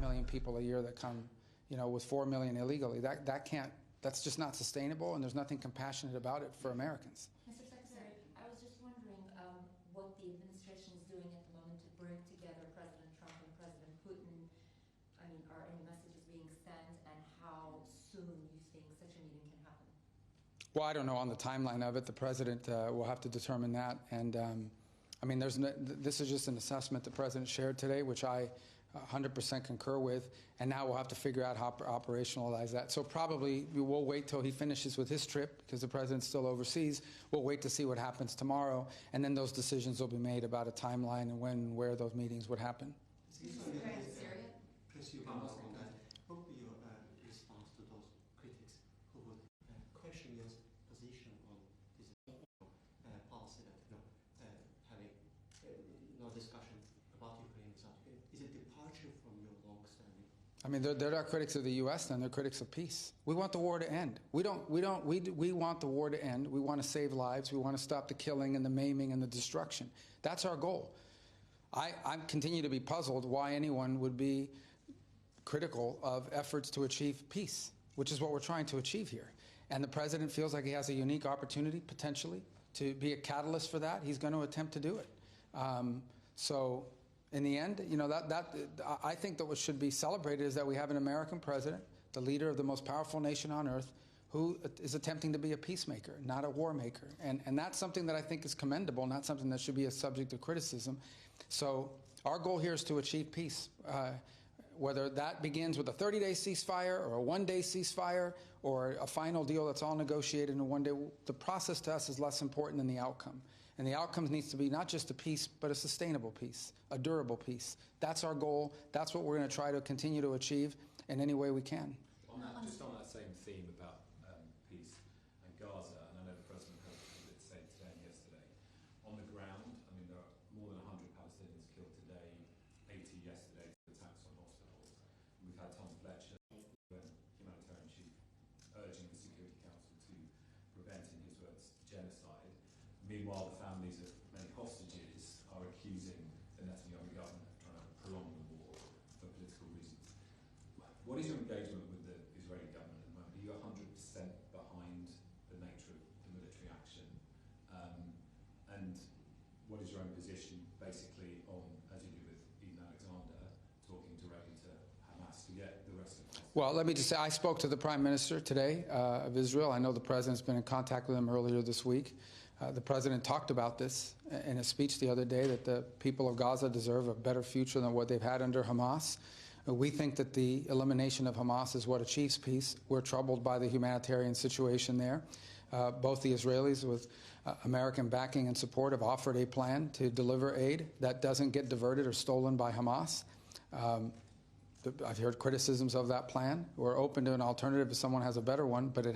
million people a year that come, with 4 million illegally. That's just not sustainable, and there's nothing compassionate about it for Americans. Mr. Secretary, I was just wondering what the administration is doing at the moment to bring together President Trump and President Putin. I mean, are any messages being sent, and how soon you think such a meeting can happen? Well, I don't know on the timeline of it. The president will have to determine that. And, this is just an assessment the president shared today, which I 100% concur with. And now we'll have to figure out how to operationalize that. So probably we'll wait till he finishes with his trip, because the president's still overseas. We'll wait to see what happens tomorrow. And then those decisions will be made about a timeline and when and where those meetings would happen. Syria? Chris, you can also on that. What would be your response to those critics who would question your position on this policy that having no discussion about Ukraine is a departure from your long-standing? I mean, they're not critics of the U.S. then. They're critics of peace. We want the war to end. We want the war to end. We want to save lives. We want to stop the killing and the maiming and the destruction. That's our goal. I continue to be puzzled why anyone would be critical of efforts to achieve peace, which is what we're trying to achieve here. And the president feels like he has a unique opportunity, potentially, to be a catalyst for that. He's going to attempt to do it. So in the end, I think that what should be celebrated is that we have an American president, the leader of the most powerful nation on earth, who is attempting to be a peacemaker, not a war maker. And that's something that I think is commendable, not something that should be a subject of criticism. So our goal here is to achieve peace. Whether that begins with a 30-day ceasefire or a one-day ceasefire or a final deal that's all negotiated in one day, the process to us is less important than the outcome. And the outcome needs to be not just a peace, but a sustainable peace, a durable peace. That's our goal. That's what we're going to try to continue to achieve in any way we can. Just on that same theme about peace and Gaza, and I know the President had it said today and yesterday, on the ground, I mean, there are more than 100 Palestinians killed today, 80 yesterday, attacks on hospitals. We've had Tom Fletcher, humanitarian chief, urging the Security Council to prevent, in his words, genocide. Meanwhile, the families of many hostages are accusing the Netanyahu government of trying to prolong the war for political reasons. What is your engagement with the Israeli government at the moment? Are you 100% behind the nature of the military action? And what is your own position, basically, on, as you do with Eden Alexander, talking directly to Hamas to get the rest of the... Well, let me just say, I spoke to the Prime Minister today of Israel. I know the President's been in contact with him earlier this week. The President talked about this in a speech the other day, that the people of Gaza deserve a better future than what they've had under Hamas. We think that the elimination of Hamas is what achieves peace. We're troubled by the humanitarian situation there. Both the Israelis, with American backing and support, have offered a plan to deliver aid that doesn't get diverted or stolen by Hamas. I've heard criticisms of that plan. We're open to an alternative if someone has a better one, but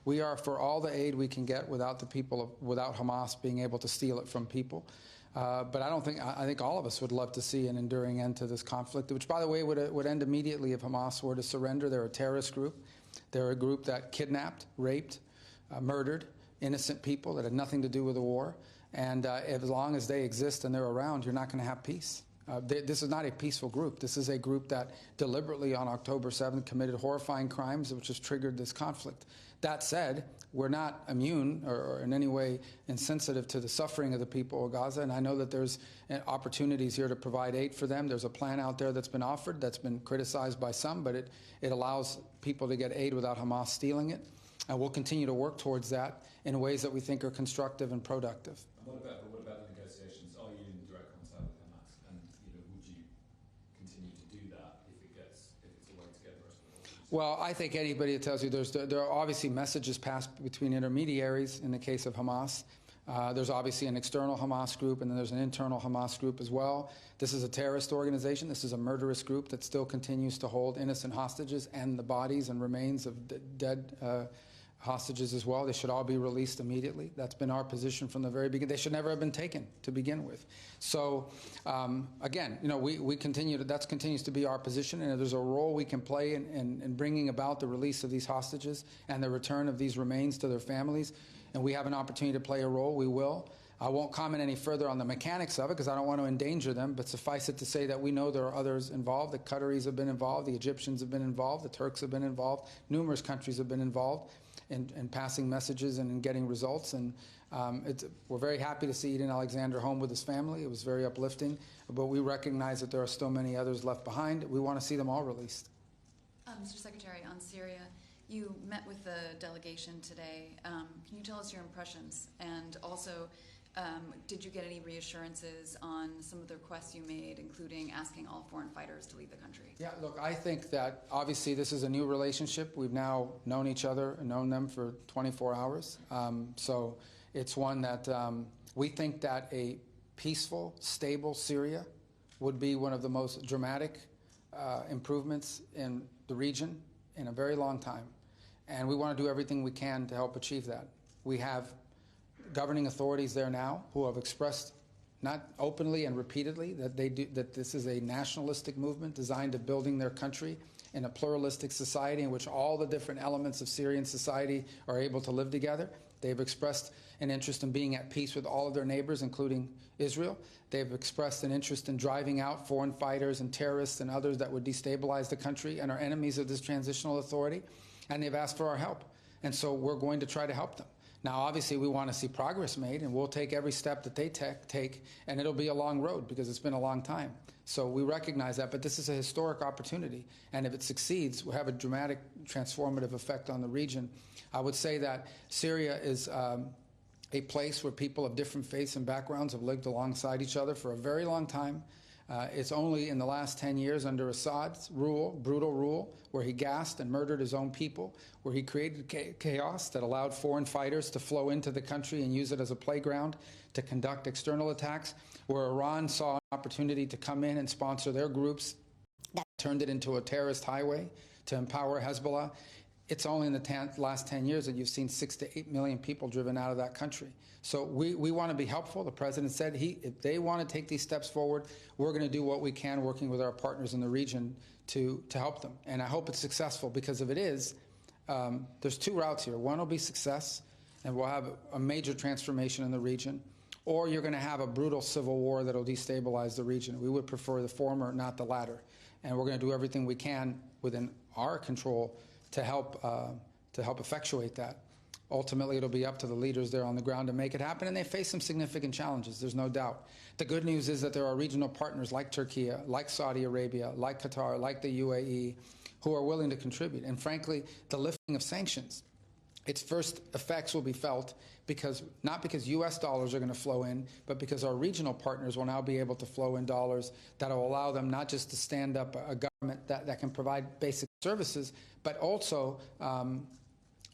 we are for all the aid we can get without without Hamas being able to steal it from people. But I think all of us would love to see an enduring end to this conflict, which, by the way, would end immediately if Hamas were to surrender. They're a terrorist group. They're a group that kidnapped, raped, murdered innocent people that had nothing to do with the war. And as long as they exist and they're around, you're not going to have peace. This is not a peaceful group. This is a group that deliberately on October 7th committed horrifying crimes, which has triggered this conflict. That said, we're not immune or in any way insensitive to the suffering of the people of Gaza, and I know that there's opportunities here to provide aid for them. There's a plan out there that's been offered, that's been criticized by some, but it allows people to get aid without Hamas stealing it, and we'll continue to work towards that in ways that we think are constructive and productive. And what about the negotiations? Are you in direct contact with Hamas, and would you continue to do that if it's a way to get the rest of the war? Well, I think anybody that tells you there are obviously messages passed between intermediaries in the case of Hamas. There's obviously an external Hamas group, and then there's an internal Hamas group as well. This is a terrorist organization. This is a murderous group that still continues to hold innocent hostages and the bodies and remains of dead hostages as well. They should all be released immediately. That's been our position from the very beginning. They should never have been taken to begin with. So, again, we continue that continues to be our position, and if there's a role we can play in bringing about the release of these hostages and the return of these remains to their families, and we have an opportunity to play a role, we will. I won't comment any further on the mechanics of it because I don't want to endanger them, but suffice it to say that we know there are others involved. The Qataris have been involved, the Egyptians have been involved, the Turks have been involved, numerous countries have been involved in passing messages and in getting results. And we're very happy to see Eden Alexander home with his family. It was very uplifting, but we recognize that there are still many others left behind. We want to see them all released. Mr. Secretary, on Syria, you met with the delegation today. Can you tell us your impressions? And also, did you get any reassurances on some of the requests you made, including asking all foreign fighters to leave the country? Yeah, look, I think that obviously this is a new relationship. We've now known each other and known them for 24 hours. So it's one that we think that a peaceful, stable Syria would be one of the most dramatic improvements in the region in a very long time. And we want to do everything we can to help achieve that. We have governing authorities there now who have expressed, not openly and repeatedly, that this is a nationalistic movement designed to building their country in a pluralistic society in which all the different elements of Syrian society are able to live together. They've expressed an interest in being at peace with all of their neighbors, including Israel. They've expressed an interest in driving out foreign fighters and terrorists and others that would destabilize the country and are enemies of this transitional authority. And they've asked for our help. And so we're going to try to help them. Now, obviously, we want to see progress made, and we'll take every step that they take, and it'll be a long road because it's been a long time. So we recognize that, but this is a historic opportunity, and if it succeeds, we'll have a dramatic transformative effect on the region. I would say that Syria is a place where people of different faiths and backgrounds have lived alongside each other for a very long time. It's only in the last 10 years under Assad's rule, brutal rule, where he gassed and murdered his own people, where he created chaos that allowed foreign fighters to flow into the country and use it as a playground to conduct external attacks, where Iran saw an opportunity to come in and sponsor their groups that turned it into a terrorist highway to empower Hezbollah. It's only in the last 10 years that you've seen 6 to 8 million people driven out of that country. So we want to be helpful. The president said if they want to take these steps forward, we're going to do what we can working with our partners in the region to help them. And I hope it's successful because if it is, there's two routes here. One will be success, and we'll have a major transformation in the region, or you're going to have a brutal civil war that will destabilize the region. We would prefer the former, not the latter. And we're going to do everything we can within our control to help effectuate that. Ultimately, it'll be up to the leaders there on the ground to make it happen, and they face some significant challenges, there's no doubt. The good news is that there are regional partners like Turkey, like Saudi Arabia, like Qatar, like the UAE, who are willing to contribute. And frankly, the lifting of sanctions, its first effects will be felt not because U.S. dollars are going to flow in, but because our regional partners will now be able to flow in dollars that will allow them not just to stand up a government that can provide basic services, but also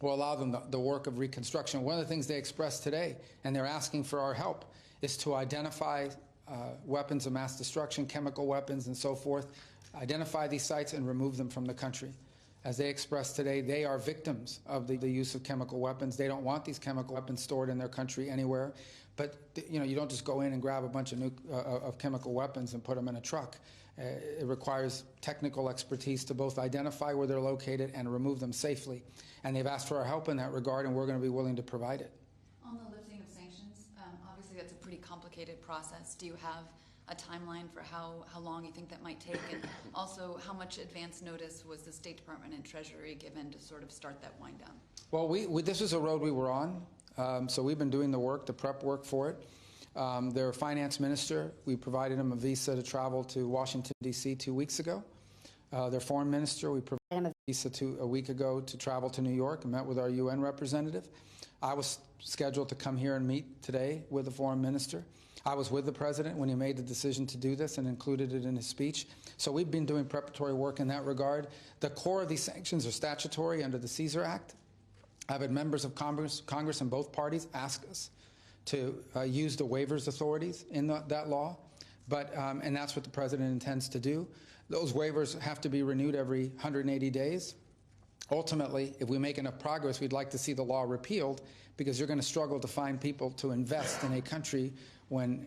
will allow them the work of reconstruction. One of the things they expressed today, and they're asking for our help, is to identify weapons of mass destruction, chemical weapons, and so forth, identify these sites and remove them from the country. As they expressed today, they are victims of the use of chemical weapons. They don't want these chemical weapons stored in their country anywhere. But you don't just go in and grab a bunch of chemical weapons and put them in a truck. It requires technical expertise to both identify where they're located and remove them safely. And they've asked for our help in that regard, and we're going to be willing to provide it. On the lifting of sanctions, obviously that's a pretty complicated process. Do you have a timeline for how long you think that might take? And also, how much advance notice was the State Department and Treasury given to sort of start that wind down? Well, this was a road we were on, so we've been doing the work, the prep work for it. Their finance minister, we provided him a visa to travel to Washington, D.C. 2 weeks ago. Their foreign minister, we provided him a visa a week ago to travel to New York and met with our UN representative. I was scheduled to come here and meet today with the foreign minister. I was with the president when he made the decision to do this and included it in his speech. So we've been doing preparatory work in that regard. The core of these sanctions are statutory under the Caesar Act. I've had members of Congress in both parties ask us to use the waivers authorities in that law, and that's what the president intends to do. Those waivers have to be renewed every 180 days. Ultimately, if we make enough progress, we'd like to see the law repealed because you're going to struggle to find people to invest in a country when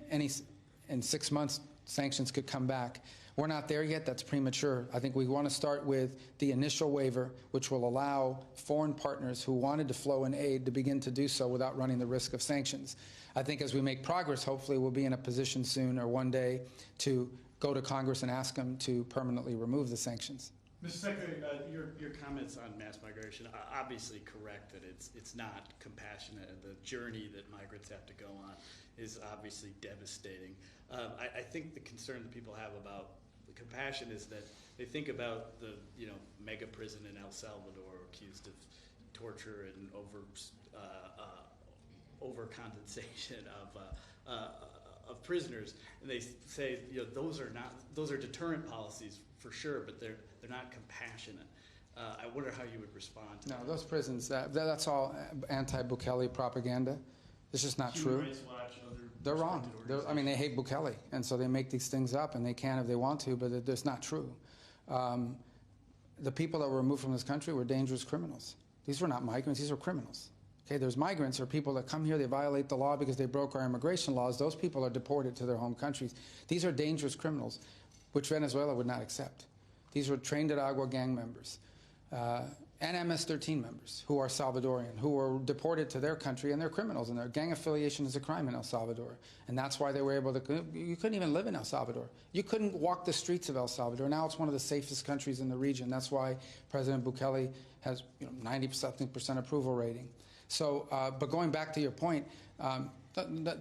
in 6 months sanctions could come back. We're not there yet. That's premature. I think we want to start with the initial waiver, which will allow foreign partners who wanted to flow in aid to begin to do so without running the risk of sanctions. I think as we make progress, hopefully we'll be in a position soon or one day to go to Congress and ask them to permanently remove the sanctions. Mr. Secretary, your comments on mass migration are obviously correct that it's not compassionate. The journey that migrants have to go on is obviously devastating. I think the concern that people have about the compassion is that they think about the mega prison in El Salvador accused of torture and overcompensation of prisoners, and they say those are deterrent policies for sure, but they're not compassionate. I wonder how you would respond to that. No, those prisons, that's all anti-Bukele propaganda. It's just not true. Human Rights Watch, other They're wrong. They hate Bukele, and so they make these things up, and they can if they want to, but it's not true. The people that were removed from this country were dangerous criminals. These were not migrants. These were criminals. Okay, there's migrants or people that come here, they violate the law because they broke our immigration laws. Those people are deported to their home countries. These are dangerous criminals, which Venezuela would not accept. These were trained at Agua gang members and MS-13 members who are Salvadorian, who were deported to their country, and they're criminals, and their gang affiliation is a crime in El Salvador. And that's why they were able to, you couldn't even live in El Salvador. You couldn't walk the streets of El Salvador. Now it's one of the safest countries in the region. That's why President Bukele has 90% approval rating. So, but going back to your point,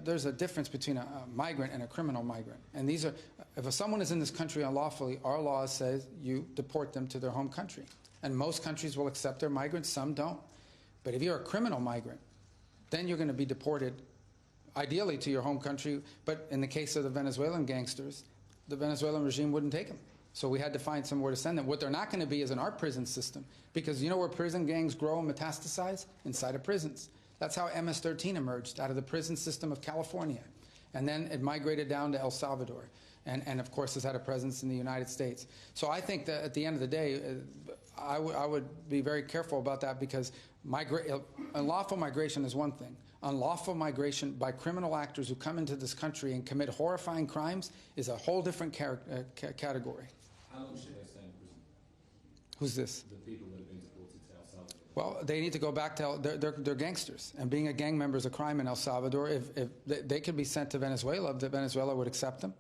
there's a difference between a migrant and a criminal migrant. And these are, if someone is in this country unlawfully, our law says you deport them to their home country. And most countries will accept their migrants, some don't. But if you're a criminal migrant, then you're going to be deported, ideally to your home country. But in the case of the Venezuelan gangsters, the Venezuelan regime wouldn't take them. So we had to find somewhere to send them. What they're not going to be is in our prison system. Because you know where prison gangs grow and metastasize? Inside of prisons. That's how MS-13 emerged, out of the prison system of California. And then it migrated down to El Salvador. And of course, has had a presence in the United States. So I think that at the end of the day, I would be very careful about that, because unlawful migration is one thing. Unlawful migration by criminal actors who come into this country and commit horrifying crimes is a whole different category. How long should they stay in prison? Who's this? The people that have been deported to El Salvador. Well, they need to go back to they're gangsters, and being a gang member is a crime in El Salvador. If they could be sent to Venezuela, if Venezuela would accept them.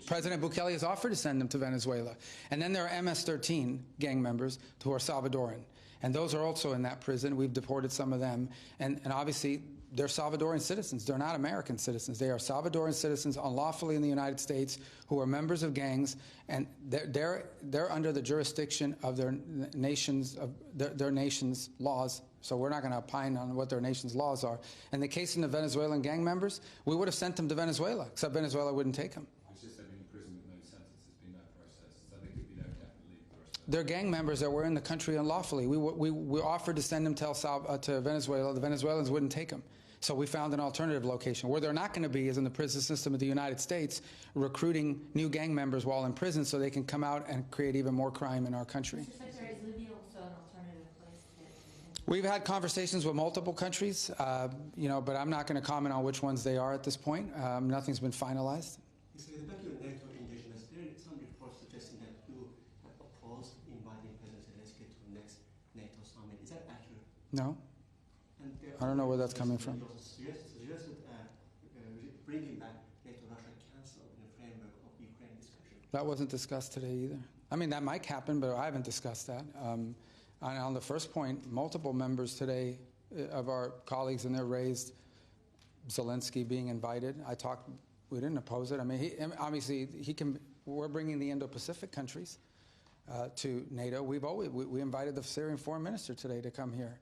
President Bukele has offered to send them to Venezuela. And then there are MS-13 gang members who are Salvadoran. And those are also in that prison. We've deported some of them. And obviously, they're Salvadoran citizens. They're not American citizens. They are Salvadoran citizens unlawfully in the United States who are members of gangs. And they're under the jurisdiction of their nation's laws. So we're not going to opine on what their nation's laws are. In the case of the Venezuelan gang members, we would have sent them to Venezuela, except Venezuela wouldn't take them. They're gang members that were in the country unlawfully. We offered to send them to Venezuela. The Venezuelans wouldn't take them. So we found an alternative location. Where they're not going to be is in the prison system of the United States, recruiting new gang members while in prison so they can come out and create even more crime in our country. Mr. Secretary, is Libya also an alternative place? We've had conversations with multiple countries, but I'm not going to comment on which ones they are at this point. Nothing's been finalized. Back to NATO indigenous, there are some reports suggesting that you opposed inviting President Zelensky to the next NATO summit. Is that accurate? No. And I don't know where that's coming from. You also suggested bringing back NATO-Russia Council in the framework of Ukraine discussion. That wasn't discussed today either. I mean, that might happen, but I haven't discussed that. And on the first point, multiple members today of our colleagues in there raised Zelensky being invited. We didn't oppose it. I mean, obviously, we're bringing the Indo-Pacific countries to NATO. We invited the Syrian foreign minister today to come here.